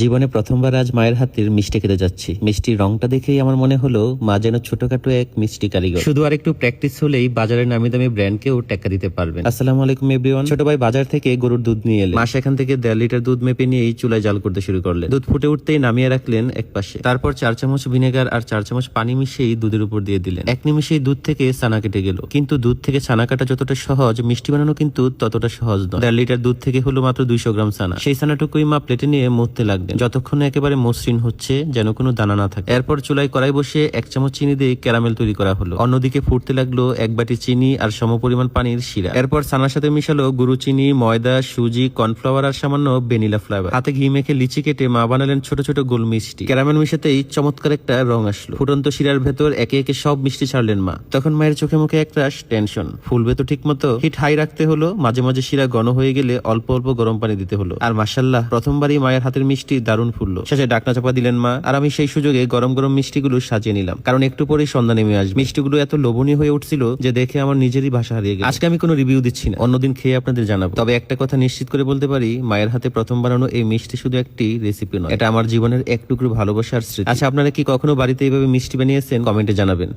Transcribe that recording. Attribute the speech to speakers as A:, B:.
A: জীবনে প্রথমবার আজ মায়ের হাতের মিষ্টি খেতে যাচ্ছি। মিষ্টির রংটা দেখেই আমার মনে হলো মা যেন ছোটখাটো এক মিষ্টি কারিগর। শুধু আর একটু প্র্যাকটিস হলেই বাজারের নামি দামি ব্র্যান্ডকেও টেক্কা দিতে পারবেন। আসসালামু আলাইকুম এভরিওয়ান। ছোট ভাই বাজার থেকে গরুর দুধ নিয়ে এলেন। মা সেখান থেকে 1.5 লিটার দুধ মেপে নিয়েই চুলায় জাল করতে শুরু করলেন। দুধ ফুটে উঠতেই নামিয়ে রাখলেন এক পাশে। তারপর 4 চামচ ভিনেগার আর 4 চামচ পানি মিশিয়ে দুধের উপর দিয়ে দিলেন। এক নিমিষেই দুধ থেকে ছানা কেটে গেল। কিন্তু দুধ থেকে ছানা কাটা যতটা সহজ, মিষ্টি বানানো কিন্তু ততটা সহজ নয়। 1.5 লিটার দুধ থেকে হলো মাত্র 200 গ্রাম ছানা। সেই ছানাটুকুই মা প্লেটে নিয়ে মথতে লাগলেন, যতক্ষণে একেবারে মসৃণ হচ্ছে, যেন কোনো দানা না থাকে। এরপর চুলায় কড়াই বসে 1 চামচ চিনি দিয়ে ক্যারামেল তৈরি করা হলো। অন্যদিকে ফুটতে লাগলো 1 বাটি চিনি আর সমপরিমাণ পানির শিরা। এরপর ছানার সাথে মিশালো গুঁড়ো চিনি, ময়দা, সুজি, কর্নফ্লাওয়ার আর সামান্য ভ্যানিলা ফ্লেভার। হাতে ঘি মেখে লিচি কেটে মা বানালেন ছোট ছোট গোল মিষ্টি। ক্যারামেল মিশাতেই চমৎকার একটা রং আসলো। ফুটন্ত শিরার ভেতর একে একে সব মিষ্টি ছাড়লেন মা। তখন মায়ের চোখে মুখে একটা টেনশন। ফুলবে তো ঠিক মতো, হিট হাই রাখতে হলো। মাঝে মাঝে শিরা ঘন হয়ে গেলে অল্প অল্প গরম পানি দিতে হলো। আর মাশাআল্লাহ, প্রথমবারই মায়ের হাতের মিষ্টি দারুণ ফুললো। শেষে ডাকনা চাপা দিলেন মা, আর আমি সেই সুযোগে গরম গরম মিষ্টিগুলো সাজিয়ে নিলাম, কারণ একটু পরেই সন্ধ্যা নেমে আসবে। মিষ্টিগুলো এত লোভনীয় হয়ে উঠছিল যে দেখে আমার নিজেরই ভাষা হারিয়ে গেল। আজকে আমি কোনো রিভিউ দিচ্ছি না, অন্যদিন খেয়ে আপনাদের জানাবো। তবে একটা কথা নিশ্চিত করে বলতে পারি, মায়ের হাতে প্রথম বানানো এই মিষ্টি শুধু একটি রেসিপি নয়, এটা আমার জীবনের এক টুকরো ভালোবাসার স্মৃতি। আচ্ছা, আপনারা কি কখনো বাড়িতে এইভাবে মিষ্টি বানিয়েছেন? কমেন্টে জানাবেন।